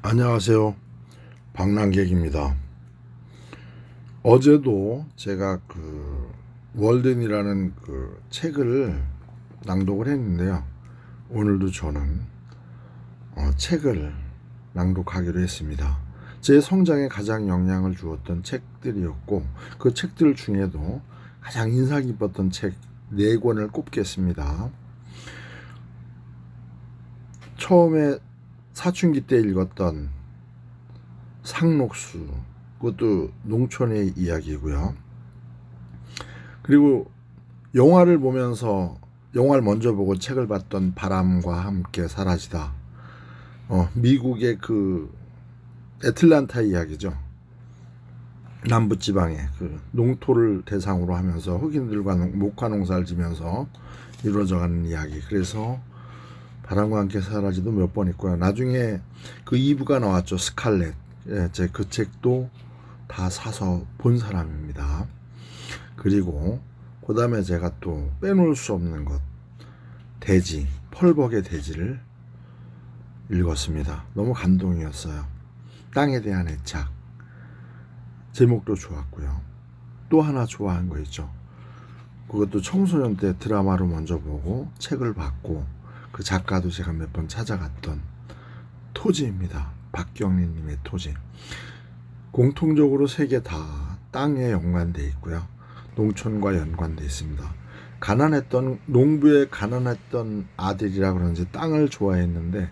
안녕하세요. 방랑객입니다. 어제도 제가 월든이라는 책을 낭독을 했는데요. 오늘도 저는 책을 낭독하기로 했습니다. 제 성장에 가장 영향을 주었던 책들이었고, 그 책들 중에도 가장 인상 깊었던 책 4권을 꼽겠습니다. 처음에 사춘기 때 읽었던 상록수, 그것도 농촌의 이야기고요. 그리고 영화를 먼저 보고 책을 봤던 바람과 함께 사라지다. 미국의 애틀란타 이야기죠. 남부지방의 농토를 대상으로 하면서 흑인들과 목화 농사를 지면서 이루어져가는 이야기. 그래서 바람과 함께 사라지도 몇 번 있고요. 나중에 2부가 나왔죠. 스칼렛. 예, 제 그 책도 다 사서 본 사람입니다. 그리고 그 다음에 제가 또 빼놓을 수 없는 것, 대지, 펄벅의 대지를 읽었습니다. 너무 감동이었어요. 땅에 대한 애착. 제목도 좋았고요. 또 하나 좋아한 거 있죠. 그것도 청소년 때 드라마로 먼저 보고 책을 봤고, 그 작가도 제가 몇 번 찾아갔던 토지입니다. 박경리님의 토지. 공통적으로 3개 다 땅에 연관되어 있고요. 농촌과 연관되어 있습니다. 농부의 가난했던 아들이라 그런지 땅을 좋아했는데,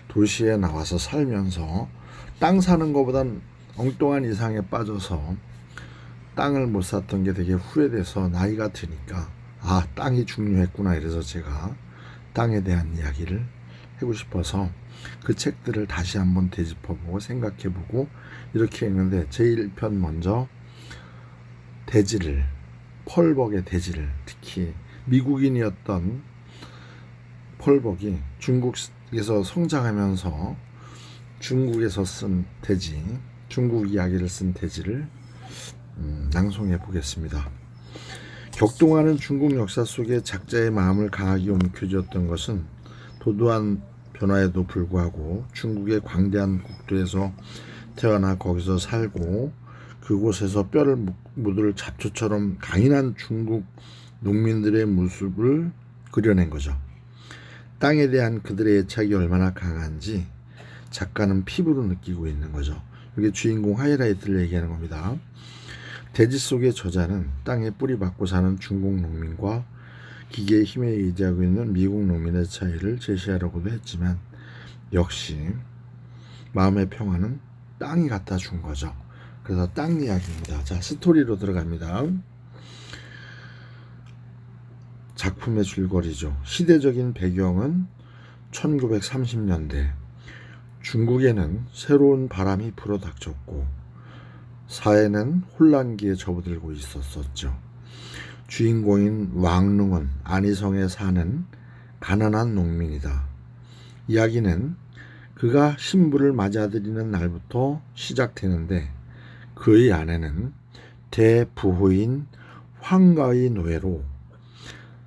도시에 나와서 살면서 땅 사는 것보단 엉뚱한 이상에 빠져서 땅을 못 샀던 게 되게 후회돼서 나이가 드니까 땅이 중요했구나, 이래서 제가 땅에 대한 이야기를 하고 싶어서 그 책들을 다시 한번 되짚어보고 생각해보고 이렇게 했는데, 제1편 먼저 펄벅의 대지를, 특히 미국인이었던 펄벅이 중국에서 성장하면서 중국에서 쓴 대지, 중국 이야기를 쓴 대지를 낭송해 보겠습니다. 격동하는 중국 역사 속에 작자의 마음을 강하게 움켜쥐었던 것은 도도한 변화에도 불구하고 중국의 광대한 국토에서 태어나 거기서 살고 그곳에서 뼈를 묻을 잡초처럼 강인한 중국 농민들의 모습을 그려낸 거죠. 땅에 대한 그들의 애착이 얼마나 강한지 작가는 피부로 느끼고 있는 거죠. 이게 주인공 하이라이트를 얘기하는 겁니다. 대지 속의 저자는 땅에 뿌리 박고 사는 중국 농민과 기계의 힘에 의지하고 있는 미국 농민의 차이를 제시하려고도 했지만, 역시 마음의 평화는 땅이 갖다 준 거죠. 그래서 땅 이야기입니다. 자, 스토리로 들어갑니다. 작품의 줄거리죠. 시대적인 배경은 1930년대. 중국에는 새로운 바람이 불어닥쳤고 사회는 혼란기에 접어들고 있었죠. 주인공인 왕릉은 안희성에 사는 가난한 농민이다. 이야기는 그가 신부를 맞아들이는 날부터 시작되는데, 그의 아내는 대부호인 황가의 노예로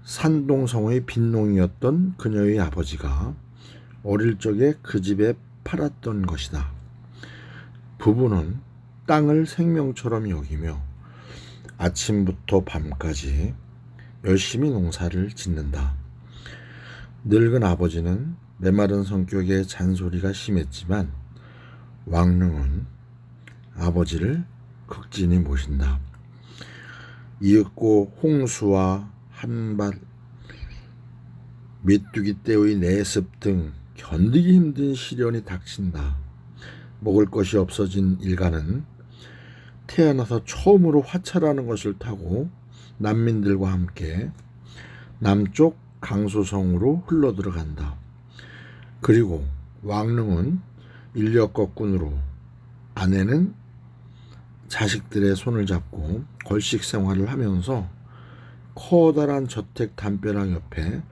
산동성의 빈농이었던 그녀의 아버지가 어릴 적에 그 집에 팔았던 것이다. 부부는 땅을 생명처럼 여기며 아침부터 밤까지 열심히 농사를 짓는다. 늙은 아버지는 메마른 성격에 잔소리가 심했지만 왕릉은 아버지를 극진히 모신다. 이윽고 홍수와 한밭, 메뚜기 떼의 내습 등 견디기 힘든 시련이 닥친다. 먹을 것이 없어진 일가는 태어나서 처음으로 화차라는 것을 타고 난민들과 함께 남쪽 강소성으로 흘러들어간다. 그리고 왕릉은 인력거꾼으로, 아내는 자식들의 손을 잡고 걸식 생활을 하면서 커다란 저택 담벼락 옆에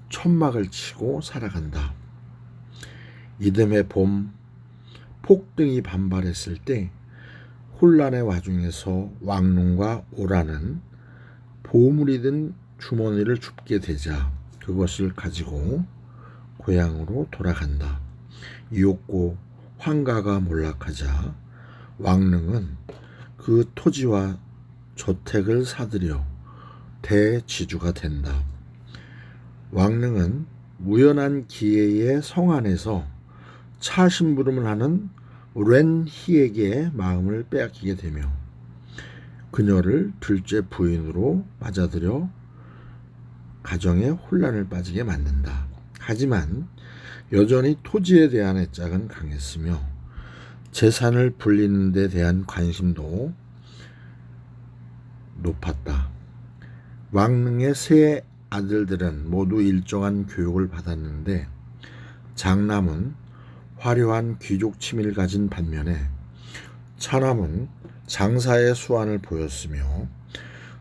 천막을 치고 살아간다. 이듬해 봄, 폭등이 반발했을 때 혼란의 와중에서 왕릉과 오라는 보물이 든 주머니를 줍게 되자 그것을 가지고 고향으로 돌아간다. 이윽고 황가가 몰락하자 왕릉은 그 토지와 저택을 사들여 대지주가 된다. 왕릉은 우연한 기회에 성 안에서 차 심부름을 하는 렌희에게 마음을 빼앗기게 되며 그녀를 둘째 부인으로 맞아들여 가정에 혼란을 빠지게 만든다. 하지만 여전히 토지에 대한 애착은 강했으며 재산을 불리는 데 대한 관심도 높았다. 왕릉의 세 아들들은 모두 일정한 교육을 받았는데 장남은 화려한 귀족 치밀을 가진 반면에 차남은 장사의 수완을 보였으며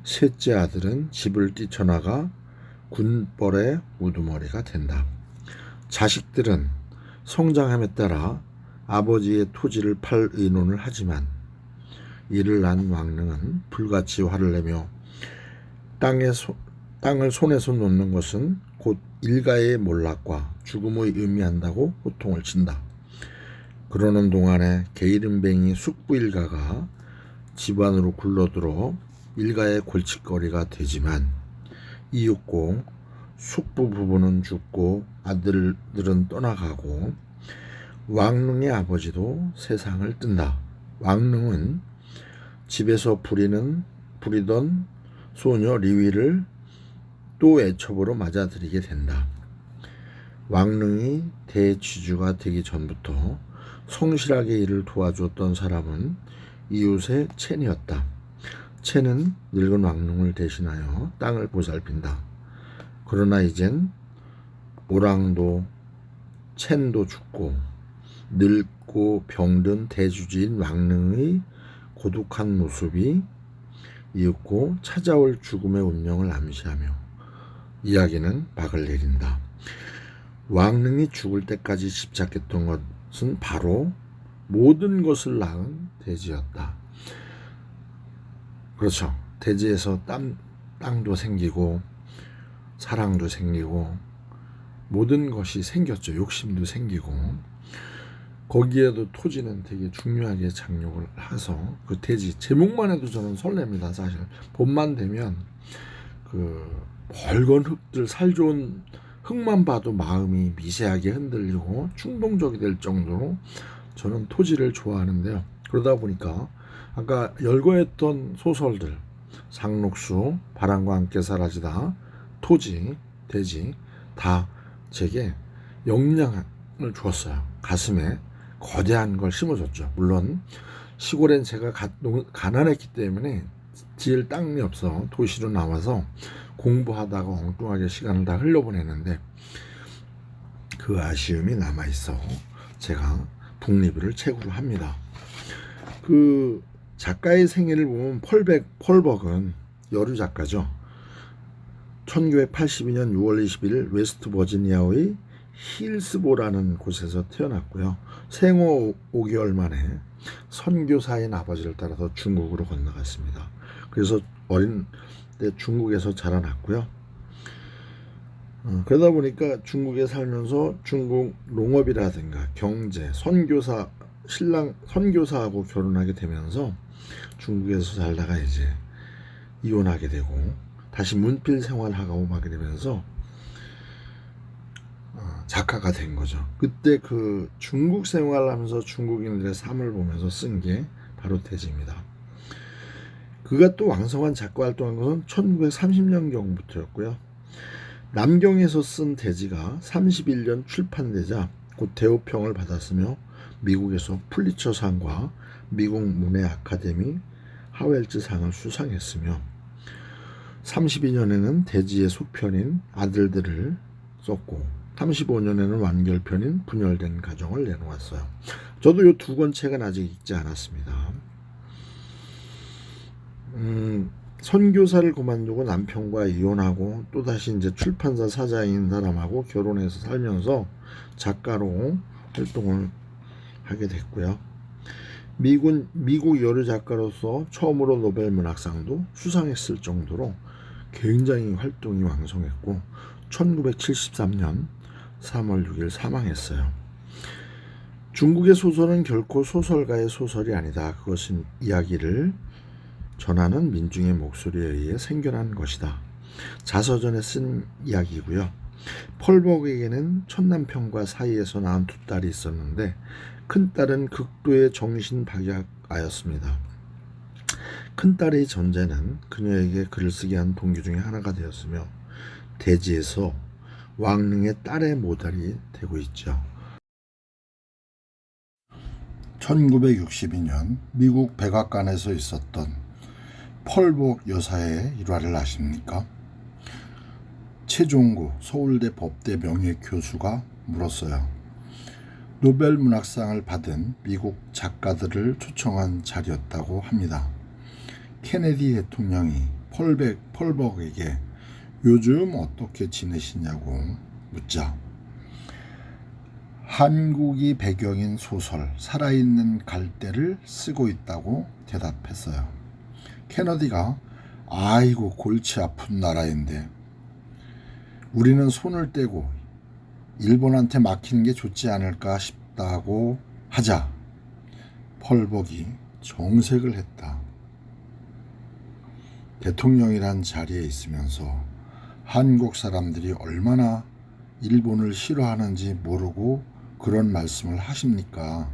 셋째 아들은 집을 뛰쳐나가 군벌의 우두머리가 된다. 자식들은 성장함에 따라 아버지의 토지를 팔 의논을 하지만 이를 난 왕릉은 불같이 화를 내며 땅을 손에서 놓는 것은 곧 일가의 몰락과 죽음을 의미한다고 호통을 친다. 그러는 동안에 게으름뱅이 숙부 일가가 집안으로 굴러들어 일가의 골칫거리가 되지만 이윽고 숙부 부부는 죽고 아들들은 떠나가고 왕릉의 아버지도 세상을 뜬다. 왕릉은 집에서 부리던 소녀 리위를 또 애첩으로 맞아들이게 된다. 왕릉이 대지주가 되기 전부터 성실하게 일을 도와주었던 사람은 이웃의 첸이었다. 첸은 늙은 왕릉을 대신하여 땅을 보살핀다. 그러나 이젠 오랑도 첸도 죽고 늙고 병든 대주지인 왕릉의 고독한 모습이 이윽고 찾아올 죽음의 운명을 암시하며 이야기는 막을 내린다. 왕릉이 죽을 때까지 집착했던 것은 바로 모든 것을 낳은 대지였다. 그렇죠. 대지에서 땅도 생기고 사랑도 생기고 모든 것이 생겼죠. 욕심도 생기고 거기에도 토지는 되게 중요하게 작용을 해서 그 대지 제목만 해도 저는 설렙니다. 사실 봄만 되면 그 벌건 흙들 살 좋은 흙만 봐도 마음이 미세하게 흔들리고 충동적이 될 정도로 저는 토지를 좋아하는데요. 그러다 보니까 아까 열거했던 소설들 상록수, 바람과 함께 사라지다, 토지, 대지 다 제게 영향을 주었어요. 가슴에 거대한 걸 심어줬죠. 물론 시골엔 제가 가난했기 때문에 지을 땅이 없어 도시로 나와서 공부하다가 엉뚱하게 시간을 다 흘려보냈는데 그 아쉬움이 남아있어 제가 북리뷰를 책으로 합니다. 그 작가의 생애를 보면 펄벅은 여류 작가죠. 1982년 6월 21일 웨스트 버지니아의 힐스보라는 곳에서 태어났고요. 생후 5개월 만에 선교사인 아버지를 따라서 중국으로 건너갔습니다. 그래서 어린 때 중국에서 자라났고요. 그러다 보니까 중국에 살면서 중국 농업이라든가 경제, 선교사하고 결혼하게 되면서 중국에서 살다가 이제 이혼하게 되고 다시 문필 생활하고 하게 되면서 작가가 된 거죠. 그때 그 중국 생활하면서 중국인들의 삶을 보면서 쓴 게 바로 대지입니다. 그가 또 왕성한 작가 활동한 것은 1930년경부터였고요. 남경에서 쓴 대지가 31년 출판되자 곧 대우평을 받았으며 미국에서 풀리처상과 미국 문예 아카데미 하웰즈상을 수상했으며 32년에는 대지의 소편인 아들들을 썼고 35년에는 완결편인 분열된 가정을 내놓았어요. 저도 이 두 권 책은 아직 읽지 않았습니다. 선교사를 그만두고 남편과 이혼하고 또다시 이제 출판사 사장인 사람하고 결혼해서 살면서 작가로 활동을 하게 됐고요. 미국 여류 작가로서 처음으로 노벨 문학상도 수상했을 정도로 굉장히 활동이 왕성했고 1973년 3월 6일 사망했어요. 중국의 소설은 결코 소설가의 소설이 아니다. 그것은 이야기를 전하는 민중의 목소리에 의해 생겨난 것이다. 자서전에 쓴 이야기고요. 펄벅에게는 첫남편과 사이에서 낳은 두 딸이 있었는데 큰딸은 극도의 정신박약아였습니다. 큰딸의 전제는 그녀에게 글을 쓰게 한 동기 중에 하나가 되었으며 대지에서 왕릉의 딸의 모델이 되고 있죠. 1962년 미국 백악관에서 있었던 펄벅 여사의 일화를 아십니까? 최종구 서울대 법대 명예교수가 물었어요. 노벨 문학상을 받은 미국 작가들을 초청한 자리였다고 합니다. 케네디 대통령이 펄벅에게 요즘 어떻게 지내시냐고 묻자 한국이 배경인 소설 살아있는 갈대를 쓰고 있다고 대답했어요. 케네디가 아이고 골치 아픈 나라인데 우리는 손을 떼고 일본한테 맡기는 게 좋지 않을까 싶다고 하자 펄벅이 정색을 했다. 대통령이란 자리에 있으면서 한국 사람들이 얼마나 일본을 싫어하는지 모르고 그런 말씀을 하십니까?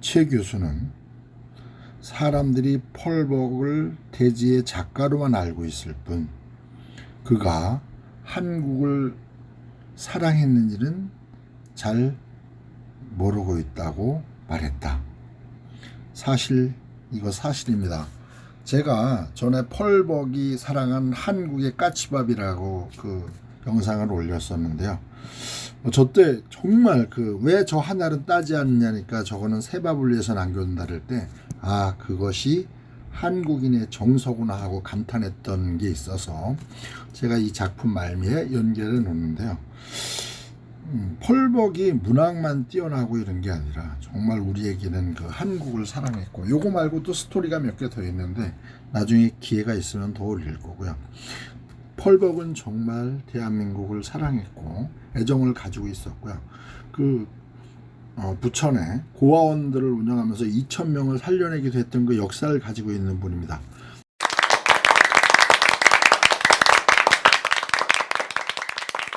최 교수는 사람들이 펄벅을 대지의 작가로만 알고 있을 뿐 그가 한국을 사랑했는지는 잘 모르고 있다고 말했다. 이거 사실입니다. 제가 전에 펄벅이 사랑한 한국의 까치밥이라고 그 영상을 올렸었는데요. 저 때 정말 왜 저 하나는 따지 않느냐니까 저거는 새밥을 위해서 남겨둔다 할 때 그것이 한국인의 정서구나 하고 감탄했던 게 있어서 제가 이 작품 말미에 연결해 놓는데요. 펄벅이 문학만 뛰어나고 이런 게 아니라 정말 우리에게는 그 한국을 사랑했고 요거 말고 또 스토리가 몇 개 더 있는데 나중에 기회가 있으면 더 올릴 거고요. 펄벅은 정말 대한민국을 사랑했고 애정을 가지고 있었고요. 부천에 고아원들을 운영하면서 2,000명을 살려내기도 했던 그 역사를 가지고 있는 분입니다.